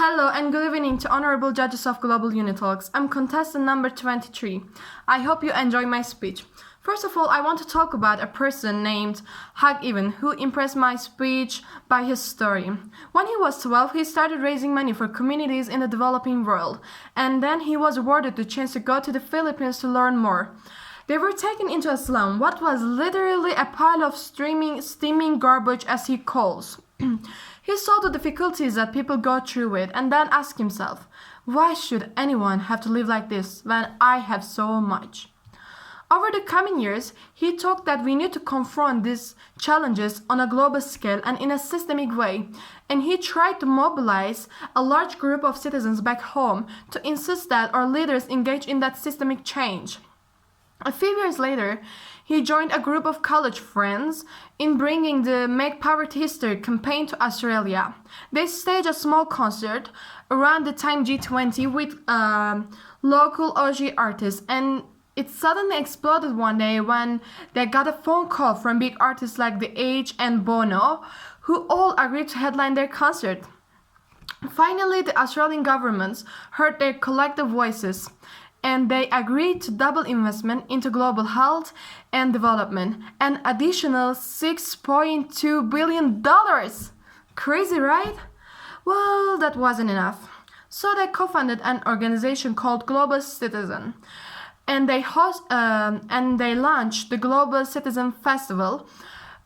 Hello and good evening to honorable judges of Global Unitalks. I'm contestant number 23. I hope you enjoy my speech. First of all, I want to talk about a person named Hag Even who impressed my speech by his story. When he was 12, he started raising money for communities in the developing world, and then he was awarded the chance to go to the Philippines to learn more. They were taken into a slum, what was literally a pile of steaming garbage as he calls. He saw the difficulties that people go through it and then asked himself, why should anyone have to live like this when I have so much? Over the coming years, he talked that we need to confront these challenges on a global scale and in a systemic way, and he tried to mobilize a large group of citizens back home to insist that our leaders engage in that systemic change. A few years later, he joined a group of college friends in bringing the Make Poverty History campaign to Australia. They staged a small concert around the time G20 with local Aussie artists, and it suddenly exploded one day when they got a phone call from big artists like The Age and Bono, who all agreed to headline their concert. Finally, the Australian governments heard their collective voices, and they agreed to double investment into global health and development, an additional $6.2 billion. Crazy, right? Well, that wasn't enough. So they co-founded an organization called Global Citizen, and they launched the Global Citizen Festival,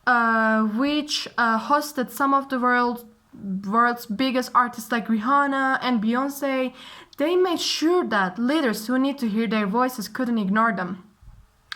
which hosted some of the world's biggest artists like Rihanna and Beyonce. They made sure that leaders who need to hear their voices couldn't ignore them.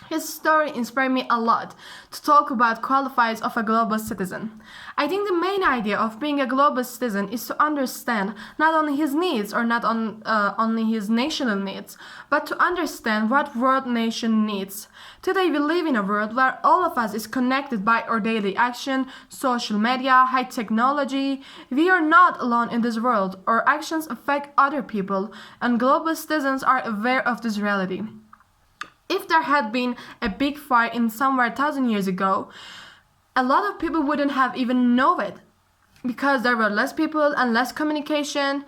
His story inspired me a lot to talk about qualifiers of a global citizen. I think the main idea of being a global citizen is to understand not only his needs or not only his national needs, but to understand what world nation needs. Today we live in a world where all of us is connected by our daily action, social media, high technology. We are not alone in this world. Our actions affect other people, and global citizens are aware of this reality. If there had been a big fire in somewhere 1,000 years ago, a lot of people wouldn't have even known it because there were less people and less communication,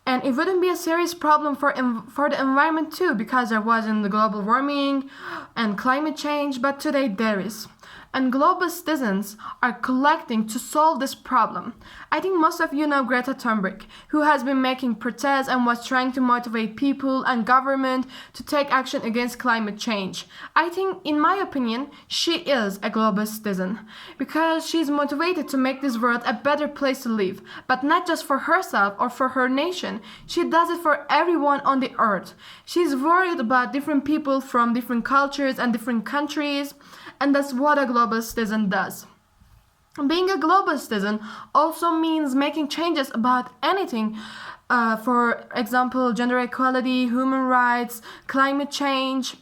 and it wouldn't be a serious problem for the environment too because there wasn't the global warming and climate change, but today there is. And global citizens are collecting to solve this problem. I think most of you know Greta Thunberg, who has been making protests and was trying to motivate people and government to take action against climate change. I think, in my opinion, she is a global citizen because she's motivated to make this world a better place to live, but not just for herself or for her nation. She does it for everyone on the earth. She's worried about different people from different cultures and different countries, and that's what a global citizen does. Being a global citizen also means making changes about anything, for example, gender equality, human rights, climate change.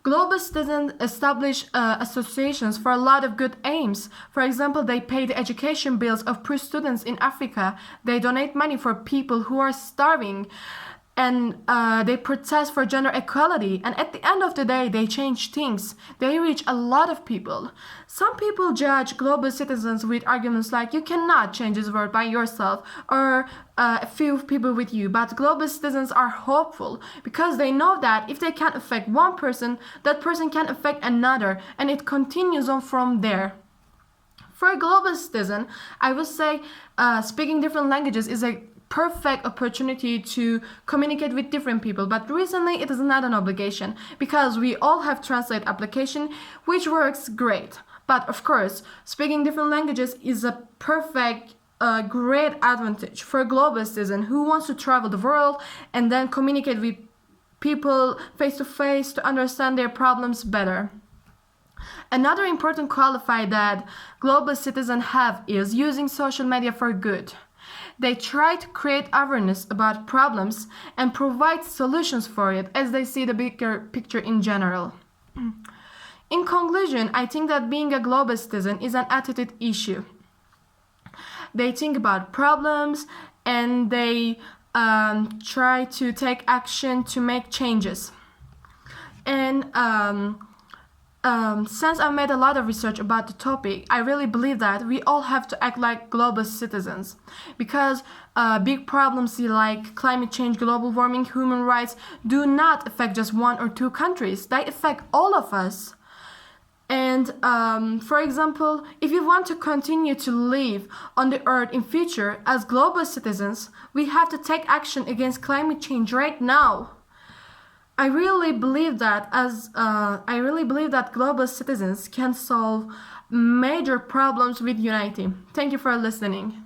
Global citizens establish associations for a lot of good aims. For example, they pay the education bills of poor students in Africa. They donate money for people who are starving. And they protest for gender equality, and at the end of the day, they change things. They reach a lot of people. Some people judge global citizens with arguments like, you cannot change this world by yourself, or a few people with you, but global citizens are hopeful because they know that if they can affect one person, that person can affect another, and it continues on from there. For a global citizen, I would say speaking different languages is a perfect opportunity to communicate with different people, but recently it is not an obligation because we all have translate application which works great. But of course, speaking different languages is a perfect great advantage for a global citizen who wants to travel the world and then communicate with people face to face to understand their problems better. Another important qualifier that global citizens have is using social media for good. They try to create awareness about problems and provide solutions for it as they see the bigger picture in general. In conclusion, I think that being a global citizen is an attitude issue. They think about problems and they try to take action to make changes. And Since I made a lot of research about the topic, I really believe that we all have to act like global citizens because big problems like climate change, global warming, human rights do not affect just one or two countries. They affect all of us. And for example, if we want to continue to live on the earth in future as global citizens, we have to take action against climate change right now. I really believe that global citizens can solve major problems with unity. Thank you for listening.